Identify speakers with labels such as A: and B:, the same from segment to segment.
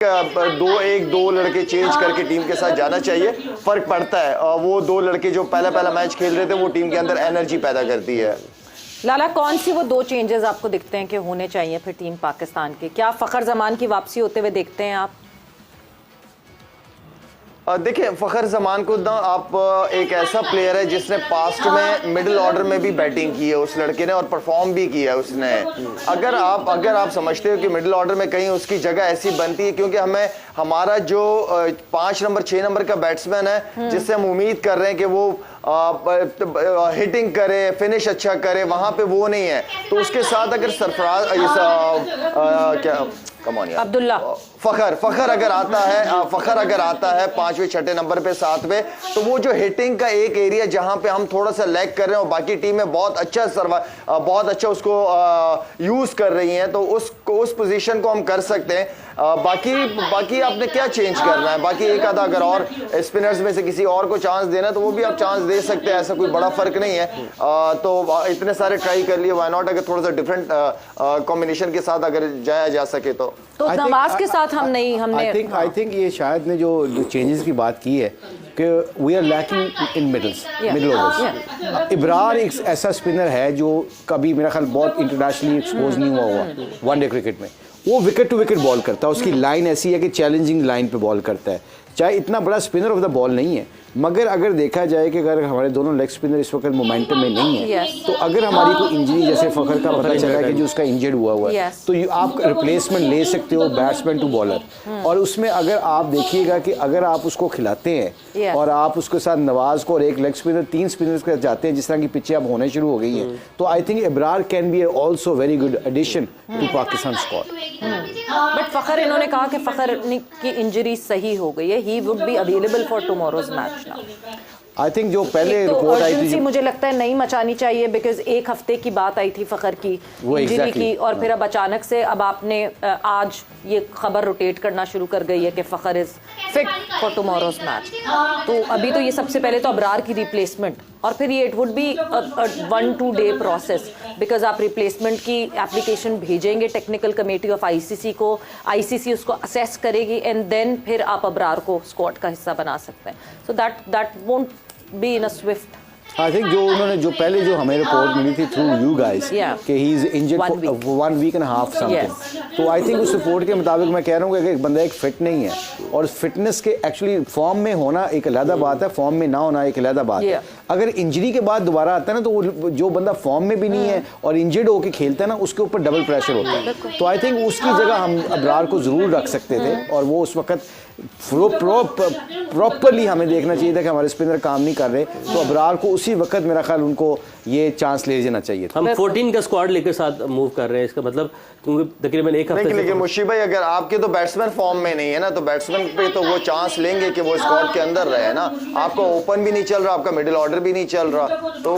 A: दो लड़के चेंज करके टीम के साथ जाना चाहिए, फर्क पड़ता है। वो दो लड़के जो पहला मैच खेल रहे थे वो टीम के अंदर एनर्जी पैदा करती है।
B: लाला, कौन सी वो दो चेंजेस आपको दिखते हैं कि होने चाहिए फिर टीम पाकिस्तान के? क्या फखर जमान की वापसी होते हुए देखते हैं आप?
A: देखिए, फखर जमान को ना आप एक ऐसा प्लेयर है जिसने पास्ट में मिडिल ऑर्डर में भी बैटिंग की है उस लड़के ने, और परफॉर्म भी किया है उसने। अगर आप समझते हो कि मिडिल ऑर्डर में कहीं उसकी जगह ऐसी बनती है, क्योंकि हमारा जो 5 नंबर 6 नंबर का बैट्समैन है जिससे हम उम्मीद कर रहे हैं कि वो हिटिंग करे, फिनिश अच्छा करे, वहां पे वो नहीं है। तो उसके साथ अगर सरफराज
B: अब्दुल्ला
A: फखर अगर आता है 5वें 6ठे नंबर पे 7वें, तो वो जो हिटिंग का एक एरिया जहां पे हम थोड़ा सा लैग कर रहे हैं और बाकी टीमें बहुत अच्छा उसको यूज कर रही हैं, तो उस पोजीशन को हम कर सकते हैं। बाकी आपने क्या चेंज करना है? बाकी एक आधा अगर और स्पिनर्स में से किसी और को चांस देना है तो वो भी आप चांस दे सकते हैं, ऐसा कोई बड़ा फर्क नहीं है। तो इतने सारे ट्राई कर लिए, व्हाई नॉट अगर थोड़ा सा डिफरेंट कॉम्बिनेशन के साथ अगर जाया जा सके तो
B: नवाज के साथ हमने
C: आई थिंक ये शायद ने जो चेंजेस की बात की है कि we are lacking in middle overs. Ibrar एक ऐसा स्पिनर है जो कभी मेरा ख्याल बहुत इंटरनेशनली एक्सपोज नहीं हुआ वनडे क्रिकेट में। वो विकेट टू विकेट बॉल करता है, उसकी लाइन ऐसी है कि चैलेंजिंग लाइन पे बॉल करता है। चाहे इतना बड़ा स्पिनर ऑफ द बॉल नहीं है, मगर अगर देखा जाए कि अगर हमारे दोनों लेग स्पिनर इस वक्त मोमेंटम में नहीं है, तो अगर हमारी कोई इंजरी, जैसे फखर का पता चला कि जो उसका इंजर्ड हुआ है, तो आप रिप्लेसमेंट ले सकते हो बैट्समैन टू बॉलर। और उसमें अगर आप देखिएगा कि अगर आप उसको खिलाते हैं और आप उसके साथ नवाज को और एक लेग स्पिनर 3 स्पिनर्स के साथ जाते हैं, जिस तरह की पिचें अब होने शुरू हो गई है, तो I think Ibrar can be also very good addition to Pakistan squad.
B: But Fakhar, इन्होंने कहा कि फखर की इंजरी सही हो गई है, he would be available for tomorrow's match now.
C: I think जो पहले
B: तो
C: रिपोर्ट आई थी,
B: मुझे लगता है नहीं मचानी चाहिए, बिकॉज एक हफ्ते की बात आई थी फखर की इंजरी की, और फिर अब अचानक से अब आपने आज ये खबर रोटेट करना शुरू कर गई है कि Fakhar is fit for tomorrow's match. तो अभी तो ये सबसे पहले तो अबरार की रिप्लेसमेंट, और फिर ये it would be 1-2 day process, because आप रिप्लेसमेंट की एप्लीकेशन भेजेंगे टेक्निकल कमेटी ऑफ आईसीसी को, आईसीसी उसको असेस करेगी, एंड देन फिर आप अबरार को स्क्वाड का हिस्सा बना सकते हैं। So that won't be in a Swift.
C: I think जो पहले जो हमें रिपोर्ट मिली थी थ्रू यू गाइस कि he is injured for 1 week and half something, तो आई थिंक उस रिपोर्ट के मुताबिक मैं कह रहा हूँ कि एक बंदा एक फिट नहीं है, और फिटनेस के एक्चुअली फॉर्म में होना एक अलग बात है, फॉर्म में ना होना एक अलग बात है। अगर इंजरी के बाद दोबारा आता है ना, तो वो जो बंदा फॉर्म में भी नहीं है और इंजर्ड होकर खेलता है ना, उसके ऊपर डबल प्रेशर होता है। तो आई थिंक उसकी जगह हम अबरार को जरूर रख सकते थे, और वो उस वक्त प्रॉपरली हमें देखना चाहिए था कि हमारे स्पिनर काम नहीं कर रहे, तो अबरार को उसी वक्त मेरा ख्याल उनको ये चांस ले लेना चाहिए था।
D: हम 14 का स्क्वाड लेकर साथ मूव कर रहे हैं, इसका मतलब क्योंकि तकरीबन एक हफ्ते।
A: लेकिन मुशीब भाई, अगर आपके तो बैट्समैन फॉर्म में नहीं है ना, तो बैट्समैन पे तो वो चांस लेंगे कि वो स्क्वाड के अंदर रहे ना। आपका ओपन भी नहीं चल रहा, आपका मिडिल ऑर्डर भी नहीं चल रहा, तो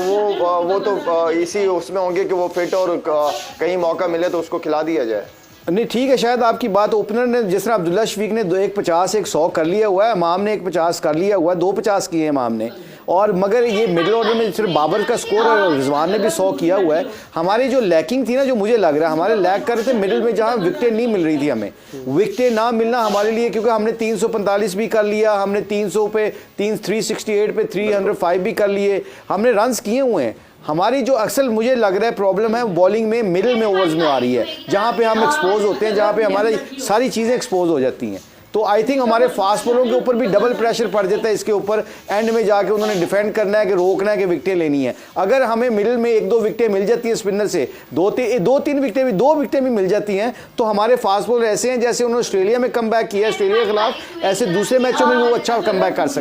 A: वो तो इसी उसमें होंगे कि वो फिट और कहीं मौका मिले तो उसको खिला दिया जाए।
C: नहीं, ठीक है, शायद आपकी बात। ओपनर ने जिस तरह अब्दुल्ला शफीक ने 150 100 कर लिया हुआ है, इमाम ने 150 कर लिया हुआ है, 250 किए हैं इमाम ने, और मगर ये मिडिल ऑर्डर में सिर्फ बाबर का स्कोर और रिजवान ने भी 100 किया हुआ है। हमारी जो लैकिंग थी ना, जो मुझे लग रहा है हमारे लैक कर रहे थे मिडिल में, जहाँ विकेटें नहीं मिल रही थी हमें, विकेटें ना मिलना हमारे लिए, क्योंकि हमने 345 भी कर लिया, हमने 300 पे 368 पे 305 भी कर लिए, हमने रन्स किए हुए हैं। हमारी जो अक्सर मुझे लग रहा है प्रॉब्लम है बॉलिंग में, मिडिल में ओवर्स में आ रही है, जहाँ पे हम एक्सपोज होते हैं, जहाँ पे हमारी सारी चीज़ें एक्सपोज हो जाती हैं। तो आई थिंक हमारे फास्ट बॉलों के ऊपर भी डबल प्रेशर पड़ जाता है, इसके ऊपर एंड में जाके उन्होंने डिफेंड करना है कि रोकना है कि विकेटें लेनी है। अगर हमें मिडिल में 1-2 विकेटें मिल जाती हैं स्पिनर से, 2-3 विकेटें भी 2 विकेटें भी मिल जाती हैं, तो हमारे फास्ट बॉलर ऐसे हैं जैसे उन्होंने ऑस्ट्रेलिया में कम बैक किया, ऑस्ट्रेलिया के खिलाफ, ऐसे दूसरे मैचों में भी वो अच्छा कम बैक कर सकते हैं।